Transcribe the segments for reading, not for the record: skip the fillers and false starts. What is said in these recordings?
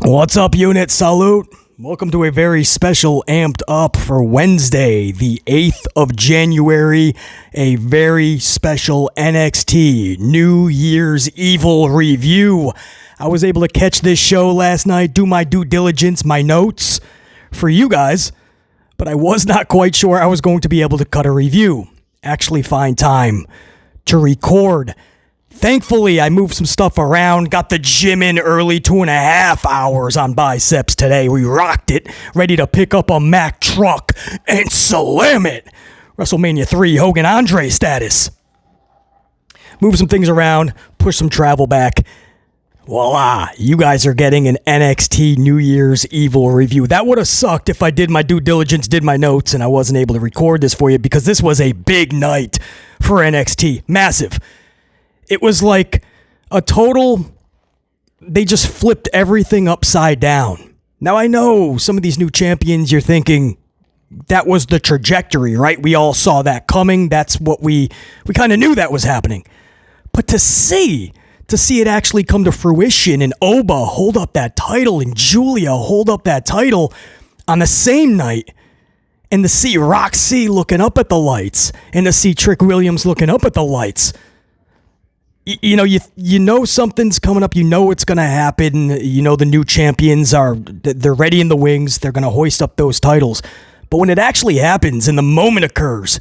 What's up, unit? Salute. Welcome to a very special amped up for Wednesday, the 8th of January, a very special NXT New Year's Evil review. I was able to catch this show last night, do my due diligence, my notes for you guys, but I was not quite sure I was going to be able to cut a review, actually find time to record. Thankfully, I moved some stuff around, got the gym in early, 2.5 hours on biceps today. We rocked it, ready to pick up a Mack truck and slam it. WrestleMania 3 Hogan Andre status. Move some things around, push some travel back. Voila, you guys are getting an NXT New Year's Evil review. That would have sucked if I did my due diligence, did my notes, and I wasn't able to record this for you because this was a big night for NXT. Massive. It was like a total, they just flipped everything upside down. Now, I know some of these new champions, you're thinking that was the trajectory, right? We all saw that coming. That's what we kind of knew that was happening. But to see it actually come to fruition and Oba hold up that title and Giulia hold up that title on the same night, and to see Rok-C looking up at the lights and to see Trick Williams looking up at the lights. You know something's coming up. You know it's going to happen. You know the new champions they're ready in the wings. They're going to hoist up those titles. But when it actually happens and the moment occurs,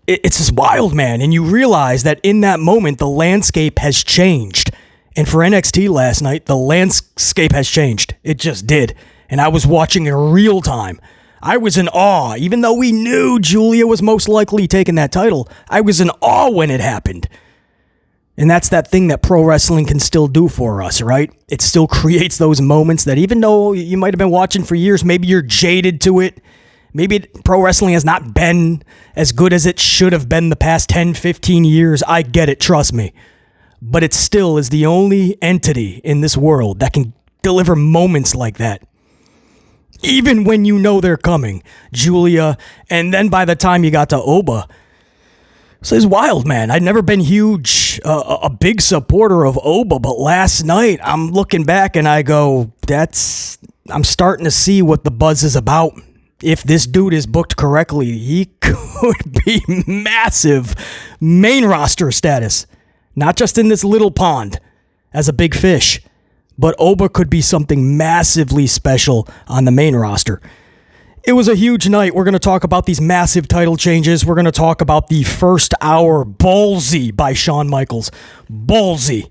it's just wild, man. And you realize that in that moment, the landscape has changed. And for NXT last night, the landscape has changed. It just did. And I was watching in real time. I was in awe. Even though we knew Giulia was most likely taking that title, I was in awe when it happened. And that's that thing that pro wrestling can still do for us, right? It still creates those moments that even though you might have been watching for years, maybe you're jaded to it. Maybe pro wrestling has not been as good as it should have been the past 10, 15 years. I get it, trust me. But it still is the only entity in this world that can deliver moments like that. Even when you know they're coming. Giulia, and then by the time you got to Oba, so it's wild, man. I'd never been a big supporter of Oba, but last night I'm looking back and I go, I'm starting to see what the buzz is about. If this dude is booked correctly, he could be massive main roster status. Not just in this little pond as a big fish, but Oba could be something massively special on the main roster. It was a huge night. We're going to talk about these massive title changes. We're going to talk about the first hour ballsy by Shawn Michaels. Ballsy.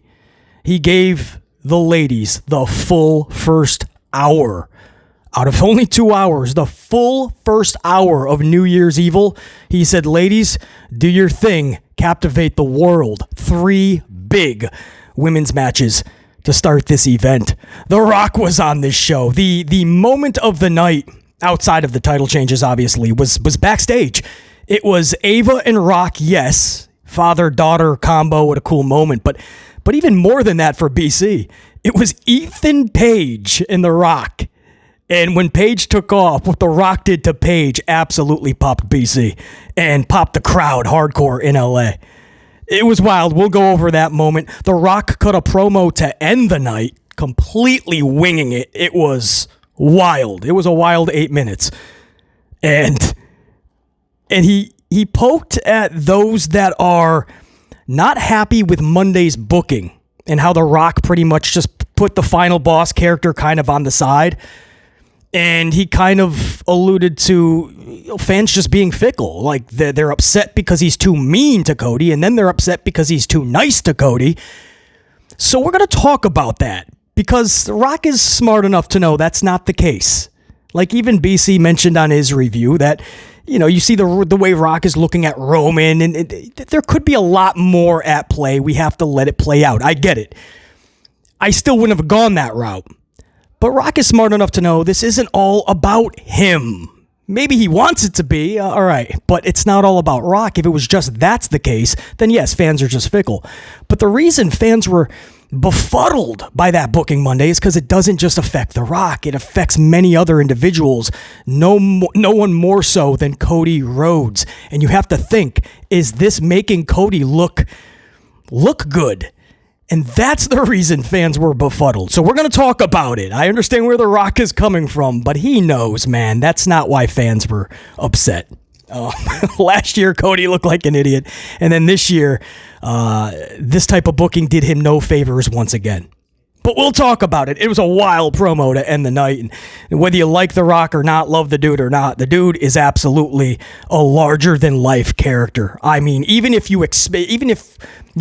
He gave the ladies the full first hour. Out of only 2 hours, the full first hour of New Year's Evil, he said, ladies, do your thing. Captivate the world. 3 big women's matches to start this event. The Rock was on this show. The moment of the night, outside of the title changes, obviously, was backstage. It was Ava and Rock, yes. Father-daughter combo, what a cool moment. But even more than that for BC, it was Ethan Page and The Rock. And when Page took off, what The Rock did to Page absolutely popped BC and popped the crowd hardcore in LA. It was wild. We'll go over that moment. The Rock cut a promo to end the night, completely winging it. It was wild. It was a wild 8 minutes. And he poked at those that are not happy with Monday's booking and how The Rock pretty much just put the final boss character kind of on the side. And he kind of alluded to fans just being fickle. Like they're upset because he's too mean to Cody, and then they're upset because he's too nice to Cody. So we're going to talk about that. Because Rock is smart enough to know that's not the case. Like even BC mentioned on his review that, you see the way Rock is looking at Roman, and there could be a lot more at play. We have to let it play out. I get it. I still wouldn't have gone that route. But Rock is smart enough to know this isn't all about him. Maybe he wants it to be, all right, but it's not all about Rock. If it was just that's the case, then yes, fans are just fickle. But the reason fans were befuddled by that booking Monday is because it doesn't just affect The Rock. It affects many other individuals, no one more so than Cody Rhodes. And you have to think, is this making Cody look good? And that's the reason fans were befuddled. So we're going to talk about it. I understand where The Rock is coming from, but he knows, man. That's not why fans were upset. Last year, Cody looked like an idiot. And then this year, this type of booking did him no favors once again. But we'll talk about it. It was a wild promo to end the night. And whether you like The Rock or not, love the dude or not, the dude is absolutely a larger-than-life character. I mean, even if you're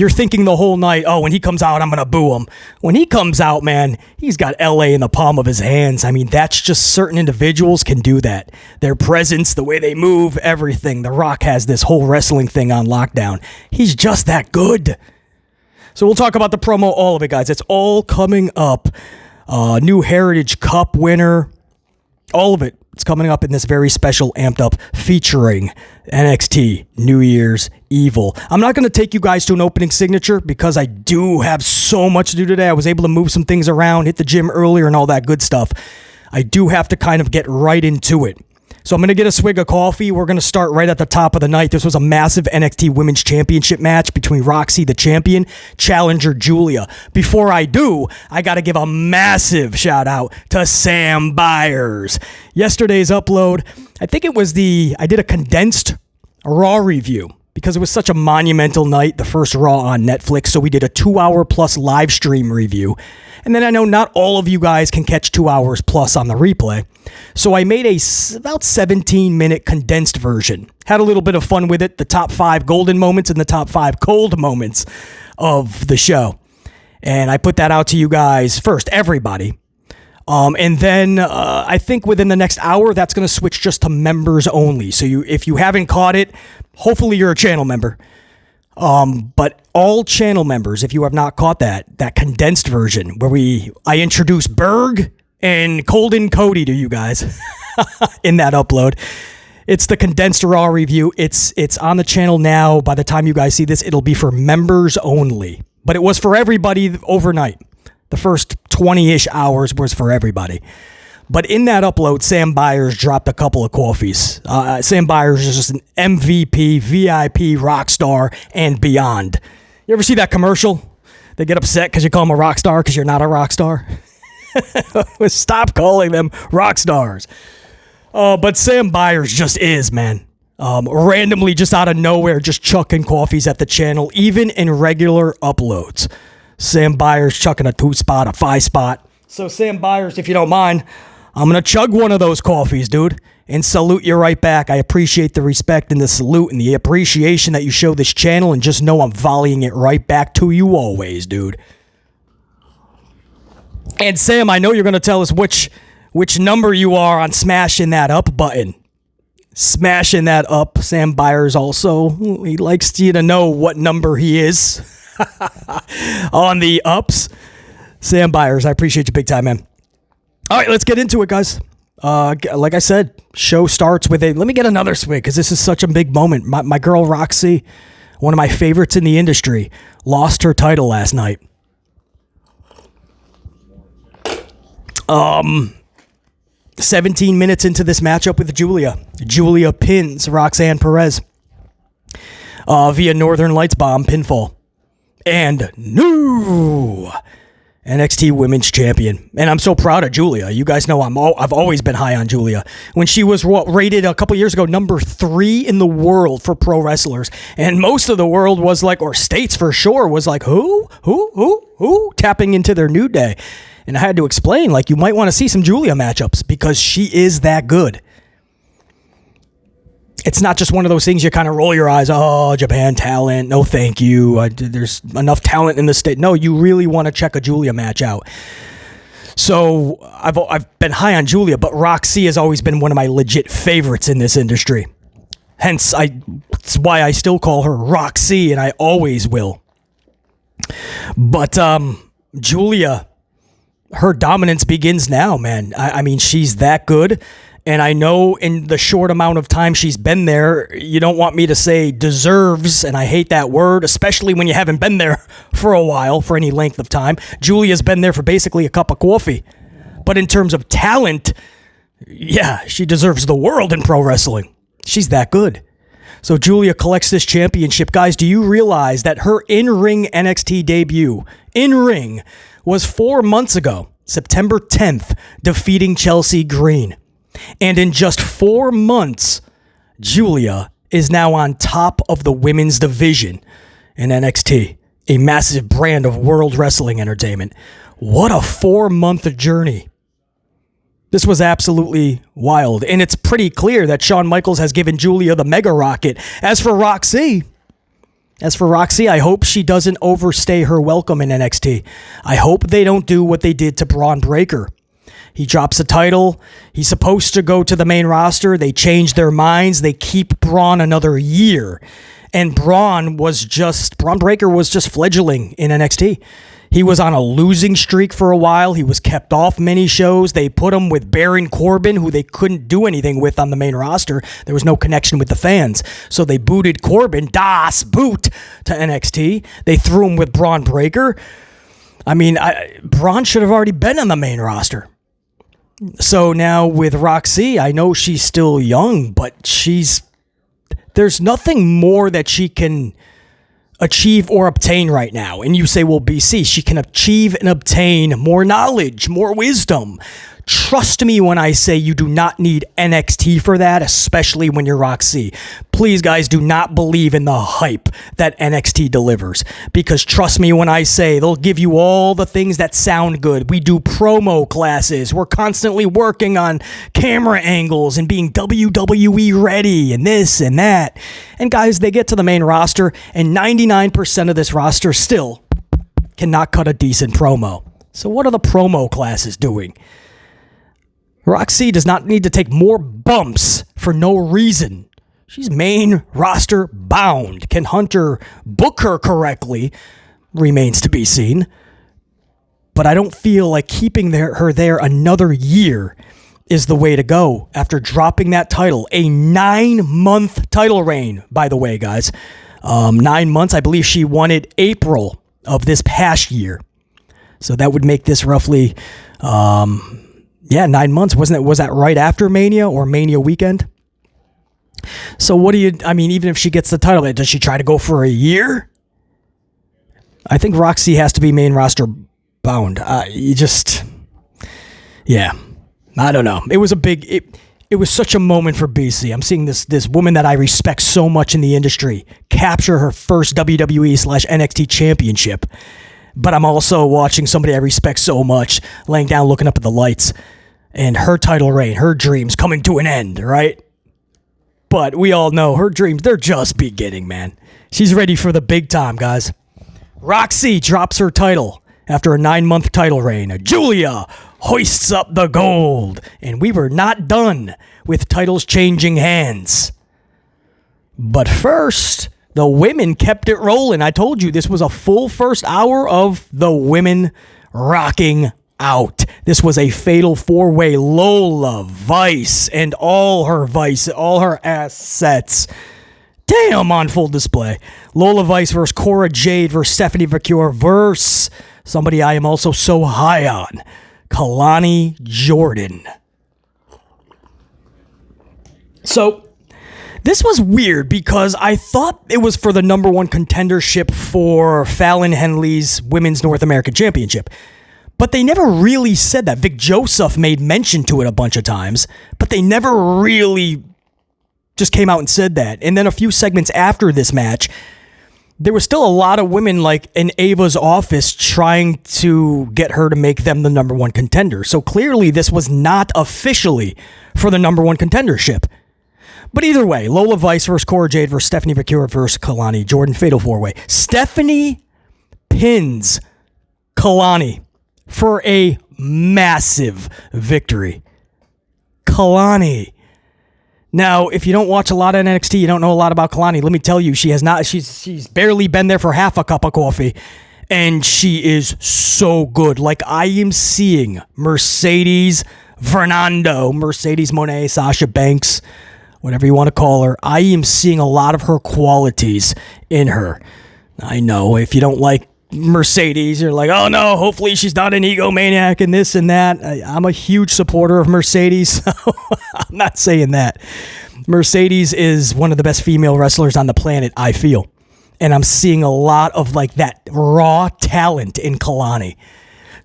thinking the whole night, oh, when he comes out, I'm going to boo him. When he comes out, man, he's got L.A. in the palm of his hands. I mean, that's just certain individuals can do that. Their presence, the way they move, everything. The Rock has this whole wrestling thing on lockdown. He's just that good. So we'll talk about the promo, all of it, guys. It's all coming up. New Heritage Cup winner. All of it. It's coming up in this very special Amped Up featuring NXT New Year's Evil. I'm not going to take you guys to an opening signature because I do have so much to do today. I was able to move some things around, hit the gym earlier and all that good stuff. I do have to kind of get right into it. So I'm going to get a swig of coffee. We're going to start right at the top of the night. This was a massive NXT Women's Championship match between Rok-C, the champion, challenger Giulia. Before I do, I got to give a massive shout out to Sam Byers. Yesterday's upload, I think it was I did a condensed Raw review because it was such a monumental night, the first Raw on Netflix. So we did a 2-hour plus live stream review. And then I know not all of you guys can catch 2 hours plus on the replay. So I made about 17-minute condensed version. Had a little bit of fun with it. The top 5 golden moments and the top 5 cold moments of the show. And I put that out to you guys first, everybody. And then I think within the next hour, that's going to switch just to members only. So if you haven't caught it, hopefully you're a channel member. But all channel members, if you have not caught that condensed version where I introduce Berg and Colden Cody to you guys in that upload. It's the condensed Raw review. It's on the channel now. By the time you guys see this, it'll be for members only. But it was for everybody overnight. The first 20-ish hours was for everybody. But in that upload, Sam Byers dropped a couple of coffees. Sam Byers is just an MVP, VIP, rock star, and beyond. You ever see that commercial? They get upset because you call them a rock star because you're not a rock star. Stop calling them rock stars. But Sam Byers just is, man. Randomly, just out of nowhere, just chucking coffees at the channel, even in regular uploads. Sam Byers chucking a 2-spot, a 5-spot. So Sam Byers, if you don't mind, I'm going to chug one of those coffees, dude, and salute you right back. I appreciate the respect and the salute and the appreciation that you show this channel, and just know I'm volleying it right back to you always, dude. And Sam, I know you're going to tell us which number you are on smashing that up button. Smashing that up. Sam Byers also, he likes you to know what number he is on the ups. Sam Byers, I appreciate you big time, man. All right, let's get into it, guys. Like I said, show starts with let me get another swig because this is such a big moment. My girl Rok-C, one of my favorites in the industry, lost her title last night. 17 minutes into this matchup with Giulia. Giulia pins Roxanne Perez via Northern Lights bomb pinfall. And new NXT Women's Champion. And I'm so proud of Giulia. You guys know I've always been high on Giulia. When she was rated a couple years ago number 3 in the world for pro wrestlers. And most of the world was like, or states for sure, was like, who? Tapping into their new day. And I had to explain, like, you might want to see some Giulia matchups because she is that good. It's not just one of those things you kind of roll your eyes, oh, Japan talent, no thank you, there's enough talent in the state. No, you really want to check a Giulia match out. So I've been high on Giulia, but Rok-C has always been one of my legit favorites in this industry. Hence, it's why I still call her Rok-C, and I always will. But Giulia, her dominance begins now, man. I mean, she's that good. And I know in the short amount of time she's been there, you don't want me to say deserves, and I hate that word, especially when you haven't been there for a while, for any length of time. Giulia's been there for basically a cup of coffee. But in terms of talent, yeah, she deserves the world in pro wrestling. She's that good. So Giulia collects this championship. Guys, do you realize that her in-ring NXT debut, in-ring, was 4 months ago, September 10th, defeating Chelsea Green. And in just 4 months, Giulia is now on top of the women's division in NXT, a massive brand of world wrestling entertainment. What a 4-month journey. This was absolutely wild, and it's pretty clear that Shawn Michaels has given Giulia the mega rocket. As for Rok-C, I hope she doesn't overstay her welcome in NXT. I hope they don't do what they did to Braun Breaker. He drops the title. He's supposed to go to the main roster. They change their minds. They keep Braun another year. And Braun Breaker was just fledgling in NXT. He was on a losing streak for a while. He was kept off many shows. They put him with Baron Corbin, who they couldn't do anything with on the main roster. There was no connection with the fans. So they booted Corbin, Das Boot, to NXT. They threw him with Braun Breaker. I mean, Braun should have already been on the main roster. So now with Rok-C, I know she's still young, but there's nothing more that she can achieve or obtain right now. And you say, well, BC, she can achieve and obtain more knowledge, more wisdom. Trust me when I say you do not need NXT for that, especially when you're Rok-C. Please, guys, do not believe in the hype that NXT delivers. Because trust me when I say they'll give you all the things that sound good. We do promo classes. We're constantly working on camera angles and being WWE ready and this and that. And guys, they get to the main roster and 99% of this roster still cannot cut a decent promo. So what are the promo classes doing? Rok-C does not need to take more bumps for no reason. She's main roster bound. Can Hunter book her correctly? Remains to be seen. But I don't feel like keeping her there another year is the way to go after dropping that title. A 9-month title reign, by the way, guys. 9 months. I believe she won it April of this past year. So that would make this roughly... 9 months. Was that right after Mania or Mania weekend? So even if she gets the title, does she try to go for a year? I think Rok-C has to be main roster bound. I don't know. It was it was such a moment for BC. I'm seeing this woman that I respect so much in the industry capture her first WWE/NXT championship. But I'm also watching somebody I respect so much laying down looking up at the lights. And her title reign, her dreams coming to an end, right? But we all know her dreams, they're just beginning, man. She's ready for the big time, guys. Rok-C drops her title after a 9-month title reign. Giulia hoists up the gold. And we were not done with titles changing hands. But first, the women kept it rolling. I told you this was a full first hour of the women rocking out. This was a fatal 4-way. Lola, Vice, and all her assets. Damn, on full display. Lola Vice versus Cora Jade versus Stephanie Vaquer versus somebody I am also so high on, Kalani Jordan. So, this was weird because I thought it was for the number one contendership for Fallon Henley's Women's North American Championship. But they never really said that. Vic Joseph made mention to it a bunch of times, but they never really just came out and said that. And then a few segments after this match, there was still a lot of women like in Ava's office trying to get her to make them the number one contender. So clearly this was not officially for the number one contendership. But either way, Lola Vice versus Cora Jade versus Stephanie Vaquer versus Kalani Jordan, fatal 4-way. Stephanie pins Kalani for a massive victory. Kalani. Now, if you don't watch a lot of NXT, you don't know a lot about Kalani. Let me tell you, she's barely been there for half a cup of coffee. And she is so good. Like, I am seeing Mercedes Moné, Sasha Banks, whatever you want to call her. I am seeing a lot of her qualities in her. I know, if you don't like Mercedes, you're like, oh no, hopefully she's not an egomaniac and this and that. I'm a huge supporter of Mercedes, so I'm not saying that. Mercedes is one of the best female wrestlers on the planet, I feel. And I'm seeing a lot of like that raw talent in Kalani.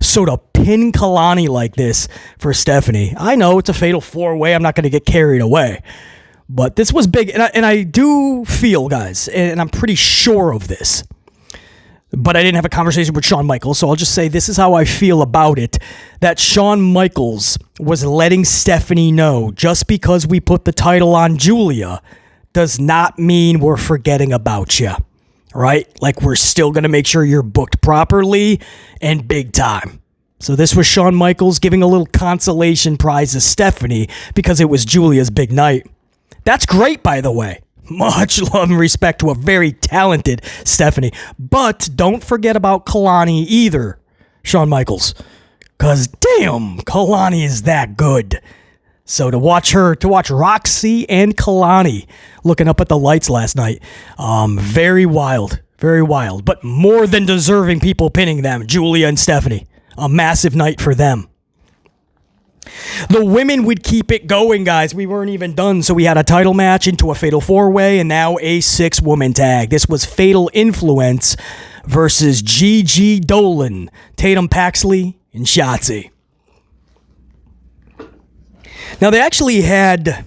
So to pin Kalani like this for Stephanie, I know it's a fatal 4-way. I'm not going to get carried away. But this was big. And I do feel, guys, and I'm pretty sure of this, but I didn't have a conversation with Shawn Michaels, so I'll just say this is how I feel about it, that Shawn Michaels was letting Stephanie know just because we put the title on Giulia does not mean we're forgetting about you, right? Like, we're still going to make sure you're booked properly and big time. So this was Shawn Michaels giving a little consolation prize to Stephanie because it was Giulia's big night. That's great, by the way. Much love and respect to a very talented Stephanie. But don't forget about Kalani either, Shawn Michaels. Because, damn, Kalani is that good. So to watch Rok-C and Kalani looking up at the lights last night, very wild, very wild. But more than deserving people pinning them, Giulia and Stephanie. A massive night for them. The women would keep it going, guys. We weren't even done, so we had a title match into a fatal 4-way and now a 6-woman tag. This was Fatal Influence versus Gigi Dolan, Tatum Paxley, and Shotzi. Now, they actually had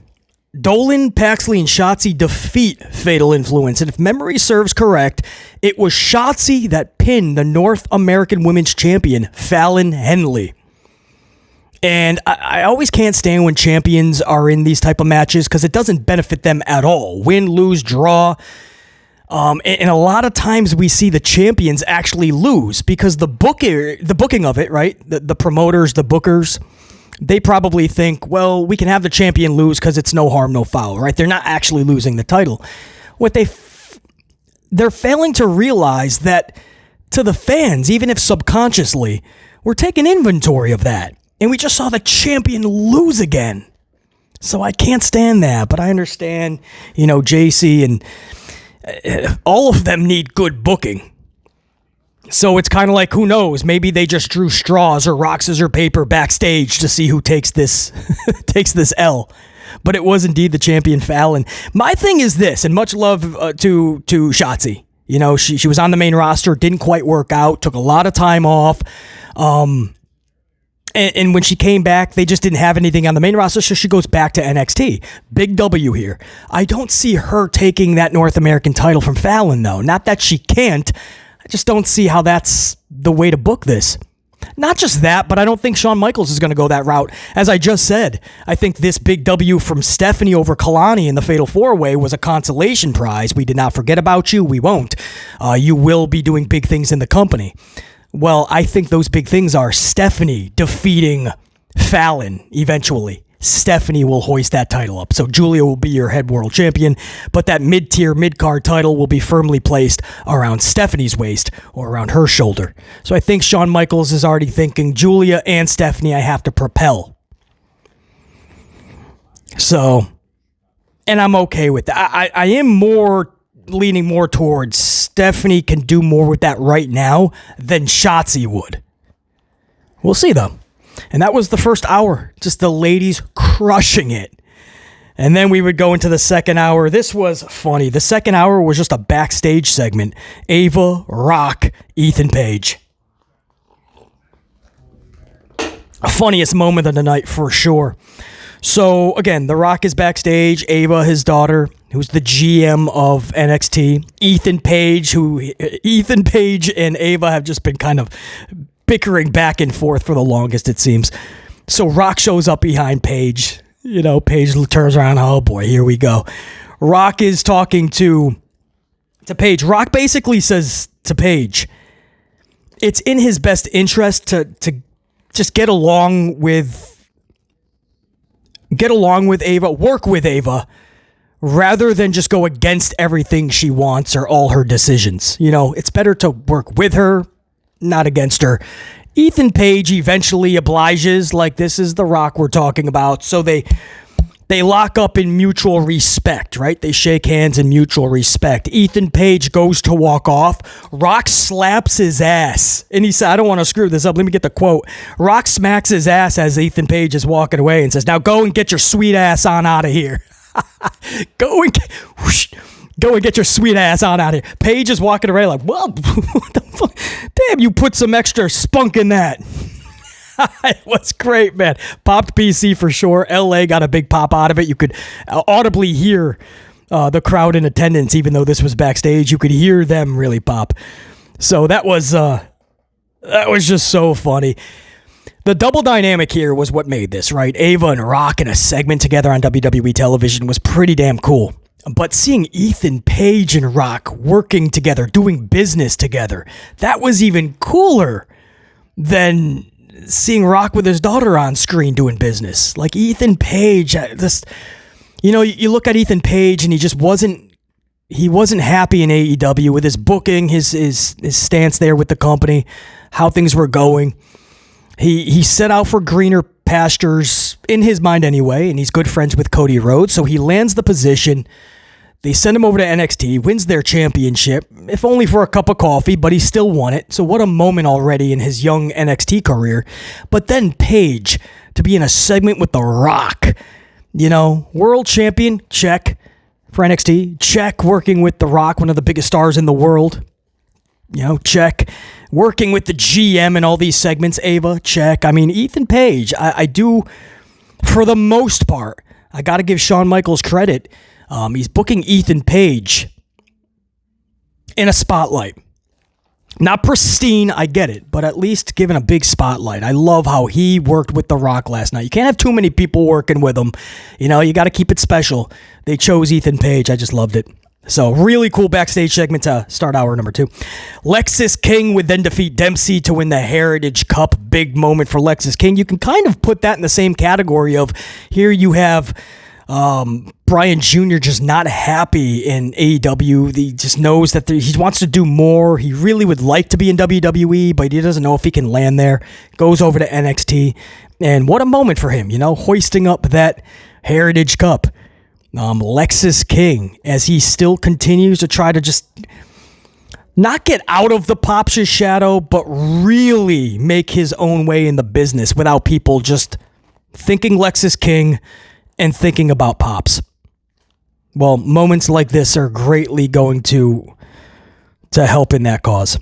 Dolan, Paxley, and Shotzi defeat Fatal Influence, and if memory serves correct, it was Shotzi that pinned the North American Women's Champion, Fallon Henley. And I always can't stand when champions are in these type of matches because it doesn't benefit them at all. Win, lose, draw. And a lot of times we see the champions actually lose because the booking of it, right? The promoters, the bookers, they probably think, well, we can have the champion lose because it's no harm, no foul, right? They're not actually losing the title. What they're failing to realize that to the fans, even if subconsciously, we're taking inventory of that. And we just saw the champion lose again. So I can't stand that. But I understand, JC and all of them need good booking. So it's kind of like, who knows? Maybe they just drew straws or rock, scissors, paper backstage to see who takes this L. But it was indeed the champion Fallon. My thing is this, and much love to Shotzi. She was on the main roster, didn't quite work out, took a lot of time off. And when she came back, they just didn't have anything on the main roster, so she goes back to NXT. Big W here. I don't see her taking that North American title from Fallon, though. Not that she can't. I just don't see how that's the way to book this. Not just that, but I don't think Shawn Michaels is going to go that route. As I just said, I think this big W from Stephanie over Kalani in the Fatal 4-Way was a consolation prize. We did not forget about you. We won't. You will be doing big things in the company. Well, I think those big things are Stephanie defeating Fallon eventually. Stephanie will hoist that title up. So Giulia will be your head world champion, but that mid-tier, mid-card title will be firmly placed around Stephanie's waist or around her shoulder. So I think Shawn Michaels is already thinking, Giulia and Stephanie, I have to propel. So, and I'm okay with that. I am leaning more towards Stephanie can do more with that right now than Shotzi would. We'll see, though. And that was the first hour. Just the ladies crushing it. And then we would go into the second hour. This was funny. The second hour was just a backstage segment. Ava, Rock, Ethan Page. Funniest moment of the night for sure. So, again, The Rock is backstage. Ava, his daughter, who's the GM of NXT. Ethan Page and Ava have just been kind of bickering back and forth for the longest, it seems. So Rock shows up behind Page. Page turns around. Oh, boy, here we go. Rock is talking to Page. Rock basically says to Page, it's in his best interest to just get along with Ava, work with Ava, rather than just go against everything she wants or all her decisions. It's better to work with her, not against her. Ethan Page eventually obliges, like this is the Rock we're talking about. So they lock up in mutual respect, right? They shake hands in mutual respect. Ethan Page goes to walk off. Rock slaps his ass. And he said, I don't want to screw this up. Let me get the quote. Rock smacks his ass as Ethan Page is walking away and says, now go and get your sweet ass on out of here. Go and whoosh, go and get your sweet ass on out of here. Paige is walking around like, well, what the fuck? Damn, you put some extra spunk in that. It was great, man. Popped PC for sure. LA got a big pop out of it. You could audibly hear the crowd in attendance, even though this was backstage. You could hear them really pop. So that was just so funny. The double dynamic here was what made this, right? Ava and Rock in a segment together on WWE television was pretty damn cool. But seeing Ethan Page and Rock working together, doing business together, that was even cooler than seeing Rock with his daughter on screen doing business. Like Ethan Page, you look at Ethan Page and he wasn't happy in AEW with his booking, his stance there with the company, how things were going. He set out for greener pastures in his mind anyway, and he's good friends with Cody Rhodes, so he lands the position. They send him over to NXT, wins their championship, if only for a cup of coffee, but he still won it. So what a moment already in his young NXT career. But then Page to be in a segment with The Rock, world champion, check. For NXT, check. Working with The Rock, one of the biggest stars in the world, check. Working with the GM in all these segments, Ava, check. I mean, Ethan Page, I do, for the most part, I got to give Shawn Michaels credit. He's booking Ethan Page in a spotlight. Not pristine, I get it, but at least given a big spotlight. I love how he worked with The Rock last night. You can't have too many people working with him. You got to keep it special. They chose Ethan Page. I just loved it. So really cool backstage segment to start hour number 2. Lexis King would then defeat Dempsey to win the Heritage Cup. Big moment for Lexis King. You can kind of put that in the same category of here you have Brian Jr. just not happy in AEW. He just knows that he wants to do more. He really would like to be in WWE, but he doesn't know if he can land there. Goes over to NXT. And what a moment for him, hoisting up that Heritage Cup. Lexis King, as he still continues to try to just not get out of the Pops' shadow, but really make his own way in the business without people just thinking Lexis King and thinking about Pops. Well, moments like this are greatly going to help in that cause.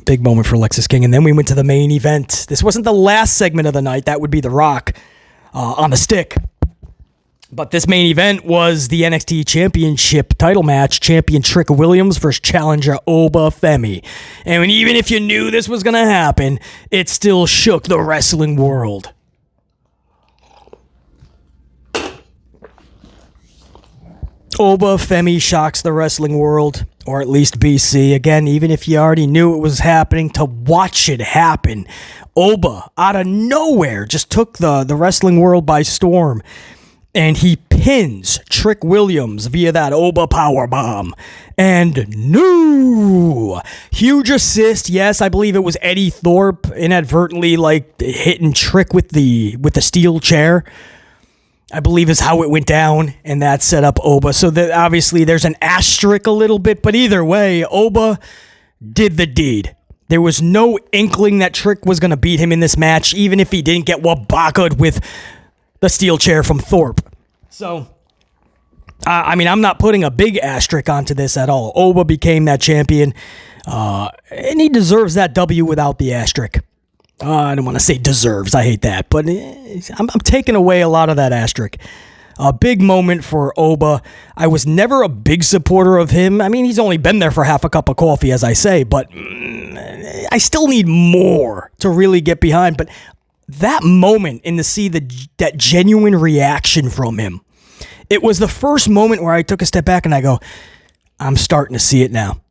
Big moment for Lexis King. And then we went to the main event. This wasn't the last segment of the night. That would be The Rock on the stick. But this main event was the NXT Championship title match. Champion Trick Williams versus challenger Oba Femi. And even if you knew this was going to happen, it still shook the wrestling world. Oba Femi shocks the wrestling world, or at least BC. Again, even if you already knew it was happening, to watch it happen. Oba, out of nowhere, just took the wrestling world by storm. And he pins Trick Williams via that Oba powerbomb. And no! Huge assist. Yes, I believe it was Eddie Thorpe inadvertently hitting Trick with the steel chair. I believe is how it went down, and that set up Oba. So obviously there's an asterisk a little bit, but either way, Oba did the deed. There was no inkling that Trick was going to beat him in this match, even if he didn't get wabaka'd with the steel chair from Thorpe. So, I'm not putting a big asterisk onto this at all. Oba became that champion, and he deserves that W without the asterisk. I don't want to say deserves. I hate that, but I'm taking away a lot of that asterisk. A big moment for Oba. I was never a big supporter of him. I mean, he's only been there for half a cup of coffee, as I say, but I still need more to really get behind. But that moment and to see that genuine reaction from him, it was the first moment where I took a step back and I go, I'm starting to see it now.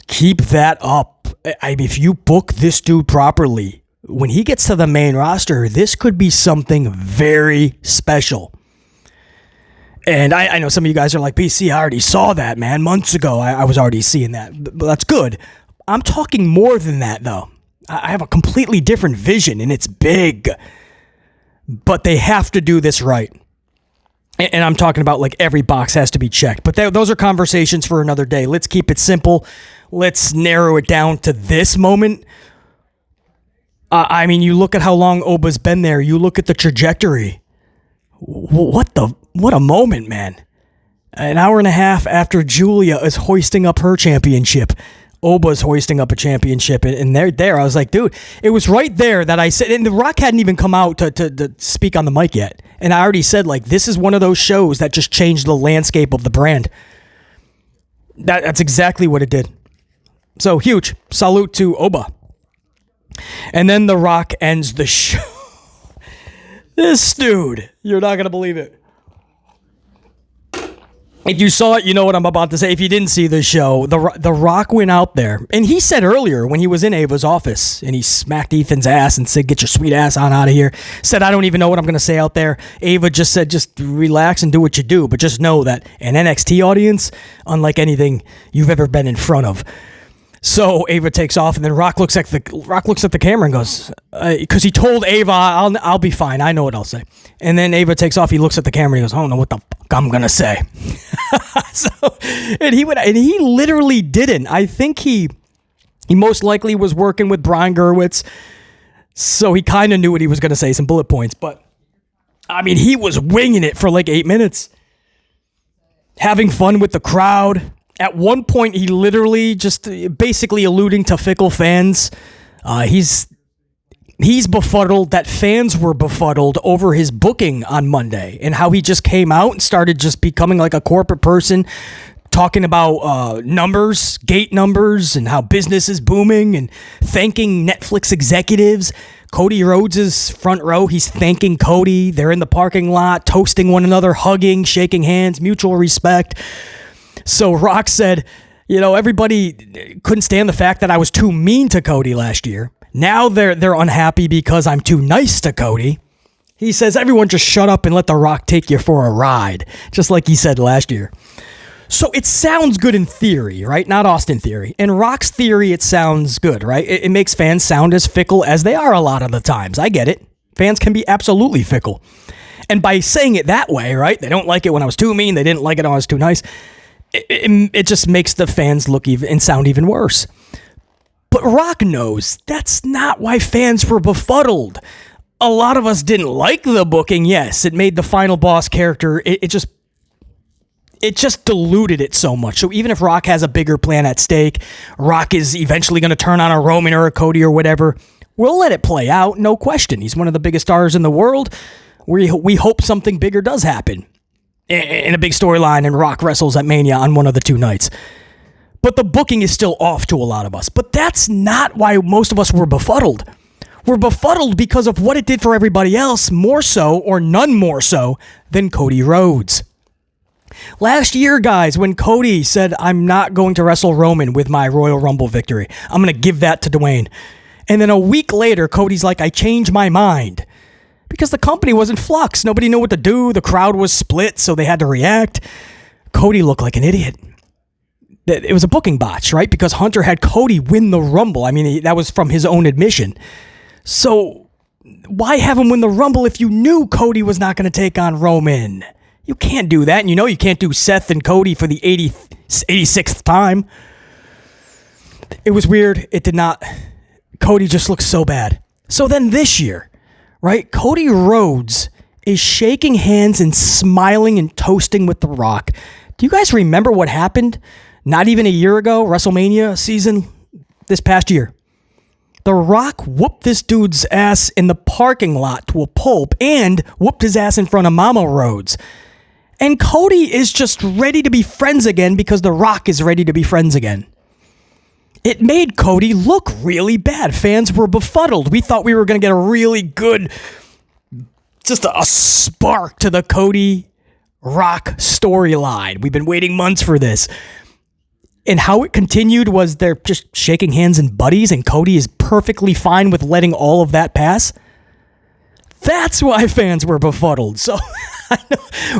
Keep that up. If you book this dude properly, when he gets to the main roster, this could be something very special. And I know some of you guys are like, PC, I already saw that, man. Months ago, I was already seeing that. But that's good. I'm talking more than that, though. I have a completely different vision, and it's big. But they have to do this right. And I'm talking about every box has to be checked. But those are conversations for another day. Let's keep it simple. Let's narrow it down to this moment. You look at how long Oba's been there. You look at the trajectory. What the... What a moment, man. An hour and a half after Giulia is hoisting up her championship, Oba's hoisting up a championship, and they're there. I was like, dude, it was right there that I said, and The Rock hadn't even come out to speak on the mic yet. And I already said, like, this is one of those shows that just changed the landscape of the brand. That's exactly what it did. So, huge salute to Oba. And then The Rock ends the show. This dude, you're not going to believe it. If you saw it, you know what I'm about to say. If you didn't see the show, the Rock went out there. And he said earlier when he was in Ava's office and he smacked Ethan's ass and said, get your sweet ass on out of here. Said, I don't even know what I'm going to say out there. Ava just said, just relax and do what you do. But just know that an NXT audience, unlike anything you've ever been in front of. So Ava takes off, and then Rock looks at the camera and goes, because he told Ava, I'll be fine. I know what I'll say. And then Ava takes off. He looks at the camera and he goes, I don't know what the fuck I'm gonna say. And he literally didn't. I think he most likely was working with Brian Gerwitz, so he kind of knew what he was gonna say, some bullet points. But I mean, he was winging it for like 8 minutes, having fun with the crowd. At one point, he literally just basically alluding to fickle fans. He's befuddled that fans were befuddled over his booking on Monday and how he just came out and started just becoming like a corporate person, talking about numbers, gate numbers, and how business is booming, and thanking Netflix executives. Cody Rhodes is front row. He's thanking Cody. They're in the parking lot, toasting one another, hugging, shaking hands, mutual respect. So Rock said, everybody couldn't stand the fact that I was too mean to Cody last year. Now they're unhappy because I'm too nice to Cody. He says, everyone just shut up and let The Rock take you for a ride, just like he said last year. So it sounds good in theory, right? Not Austin theory. In Rock's theory, it sounds good, right? It makes fans sound as fickle as they are a lot of the times. I get it. Fans can be absolutely fickle. And by saying it that way, right? They don't like it when I was too mean. They didn't like it when I was too nice. It just makes the fans look even and sound even worse. But Rock knows that's not why fans were befuddled. A lot of us didn't like the booking. Yes, it made the final boss character. It just diluted it so much. So even if Rock has a bigger plan at stake, Rock is eventually going to turn on a Roman or a Cody or whatever, we'll let it play out. No question. He's one of the biggest stars in the world. We hope something bigger does happen in a big storyline, and Rock wrestles at Mania on one of the two nights. But the booking is still off to a lot of us. But that's not why most of us were befuddled. We're befuddled because of what it did for everybody else, more so, or none more so, than Cody Rhodes. Last year, guys, when Cody said, I'm not going to wrestle Roman with my Royal Rumble victory, I'm going to give that to Dwayne. And then a week later, Cody's like, I changed my mind. Because the company was in flux. Nobody knew what to do. The crowd was split, so they had to react. Cody looked like an idiot. It was a booking botch, right? Because Hunter had Cody win the Rumble. I mean, that was from his own admission. So why have him win the Rumble if you knew Cody was not going to take on Roman? You can't do that. And you can't do Seth and Cody for the 86th time. It was weird. It did not. Cody just looked so bad. So then this year, right? Cody Rhodes is shaking hands and smiling and toasting with The Rock. Do you guys remember what happened not even a year ago, WrestleMania season this past year? The Rock whooped this dude's ass in the parking lot to a pulp and whooped his ass in front of Mama Rhodes. And Cody is just ready to be friends again because The Rock is ready to be friends again. It made Cody look really bad. Fans were befuddled. We thought we were going to get a really good, just a spark to the Cody Rock storyline. We've been waiting months for this. And how it continued was they're just shaking hands and buddies, and Cody is perfectly fine with letting all of that pass. That's why fans were befuddled. So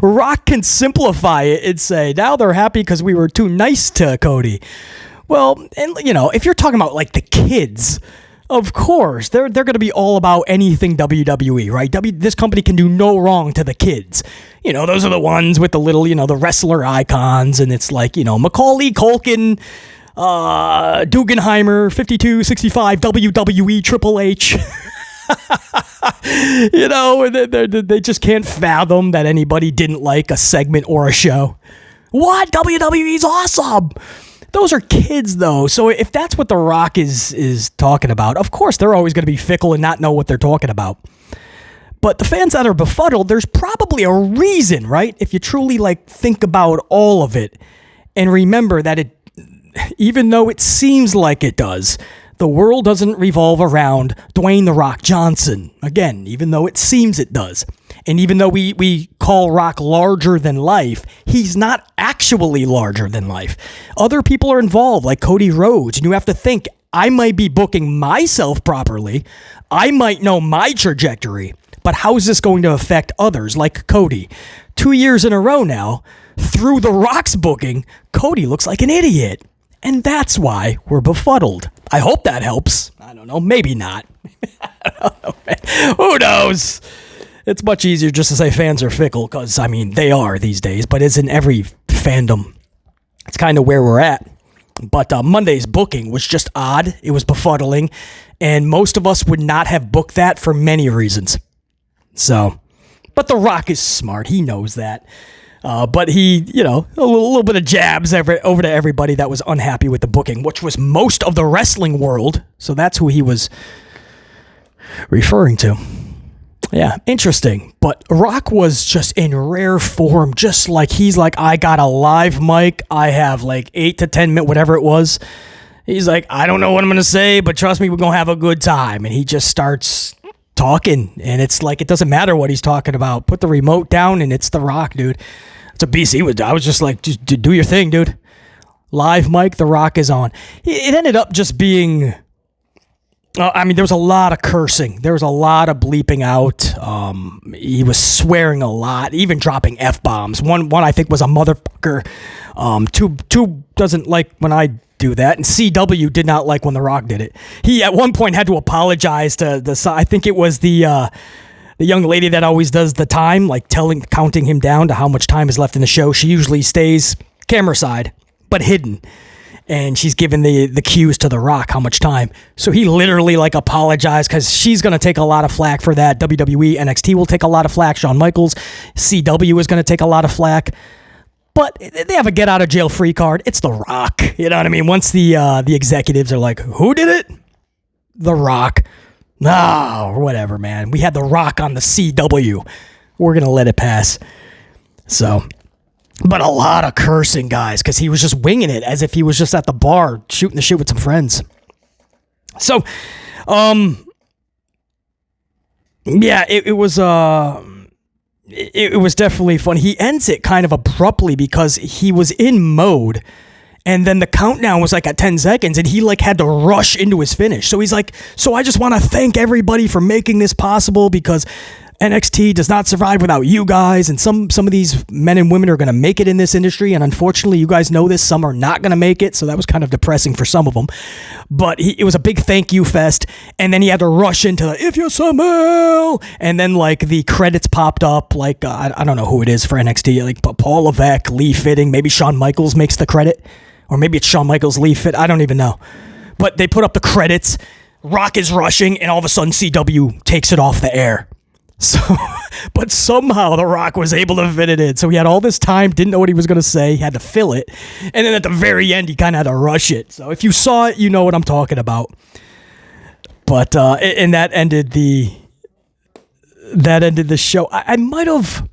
Rock can simplify it and say, now they're happy because we were too nice to Cody. Well, and if you're talking about like the kids, of course, they're going to be all about anything WWE, right? This company can do no wrong to the kids. Those are the ones with the little, the wrestler icons, and it's like, Macaulay Culkin, Dugenheimer, 52, 65, WWE, Triple H. They just can't fathom that anybody didn't like a segment or a show. What? WWE's awesome. Those are kids, though. So if that's what The Rock is talking about, of course they're always going to be fickle and not know what they're talking about. But the fans that are befuddled, there's probably a reason, right? If you truly think about all of it and remember that even though it seems like it does, the world doesn't revolve around Dwayne The Rock Johnson. Again, even though it seems it does. And even though we call Rock larger than life, he's not actually larger than life. Other people are involved, like Cody Rhodes, and you have to think, I might be booking myself properly. I might know my trajectory, but how is this going to affect others, like Cody? 2 years in a row now, through The Rock's booking, Cody looks like an idiot. And that's why we're befuddled. I hope that helps. I don't know. Maybe not. I don't know, man. Who knows? It's much easier just to say fans are fickle because, they are these days, but it's in every fandom. It's kind of where we're at. But Monday's booking was just odd. It was befuddling. And most of us would not have booked that for many reasons. So, but The Rock is smart. He knows that. But he, a little bit of jabs over to everybody that was unhappy with the booking, which was most of the wrestling world. So that's who he was referring to. Yeah, interesting. But Rock was just in rare form, just like he's like, I got a live mic. I have 8 to 10 minutes, whatever it was. He's like, I don't know what I'm going to say, but trust me, we're going to have a good time. And he just starts talking. And it's like, it doesn't matter what he's talking about. Put the remote down and it's The Rock, dude. It's a beast. I was just like, just do your thing, dude. Live mic, The Rock is on. It ended up just being... there was a lot of cursing. There was a lot of bleeping out. He was swearing a lot, even dropping F-bombs. One I think was a motherfucker. Two doesn't like when I do that, and CW did not like when The Rock did it. He at one point had to apologize to I think it was the young lady that always does the time, counting him down to how much time is left in the show. She usually stays camera side, but hidden. And she's giving the cues to The Rock how much time. So he literally apologized because she's going to take a lot of flack for that. WWE, NXT will take a lot of flack. Shawn Michaels, CW is going to take a lot of flack. But they have a get out of jail free card. It's The Rock. You know what I mean? Once the executives are like, who did it? The Rock. No, or whatever, man. We had The Rock on the CW. We're going to let it pass. So... But a lot of cursing, guys, because he was just winging it as if he was just at the bar shooting the shit with some friends. So, yeah, it was definitely fun. He ends it kind of abruptly because he was in mode, and then the countdown was at 10 seconds, and he had to rush into his finish. So he's like, so I just want to thank everybody for making this possible because NXT does not survive without you guys, and some of these men and women are going to make it in this industry, and unfortunately, you guys know this, some are not going to make it, so that was kind of depressing for some of them, but it was a big thank you fest, and then he had to rush into the, if you smell, and then, the credits popped up, I don't know who it is for NXT, Paul Levesque, Lee Fitting, maybe Shawn Michaels makes the credit, or maybe it's Shawn Michaels, Lee Fit, I don't even know, but they put up the credits, Rock is rushing, and all of a sudden, CW takes it off the air. So, but somehow The Rock was able to fit it in. So he had all this time, didn't know what he was going to say. He had to fill it. And then at the very end, he kind of had to rush it. So if you saw it, you know what I'm talking about. But, and that ended the show. I might have,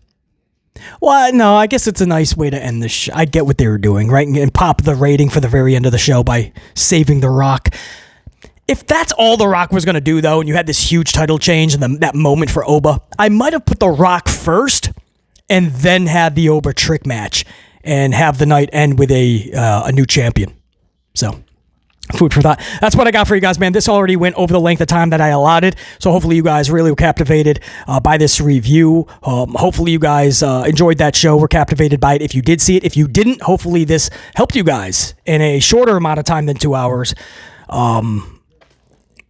well, no, I guess it's a nice way to end the show. I get what they were doing, right? And pop the rating for the very end of the show by saving The Rock. If that's all The Rock was going to do, though, and you had this huge title change and that moment for Oba, I might have put The Rock first and then had the Oba trick match and have the night end with a new champion. So, food for thought. That's what I got for you guys, man. This already went over the length of time that I allotted, so hopefully you guys really were captivated by this review. Hopefully you guys enjoyed that show, were captivated by it. If you did see it, if you didn't, hopefully this helped you guys in a shorter amount of time than 2 hours.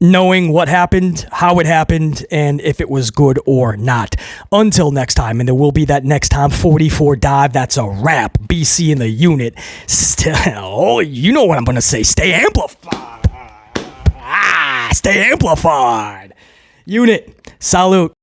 Knowing what happened, how it happened, and if it was good or not. Until next time, and there will be that next time 44 dive. That's a wrap. BC in the unit. You know what I'm going to say. Stay amplified. Stay amplified. Unit. Salute.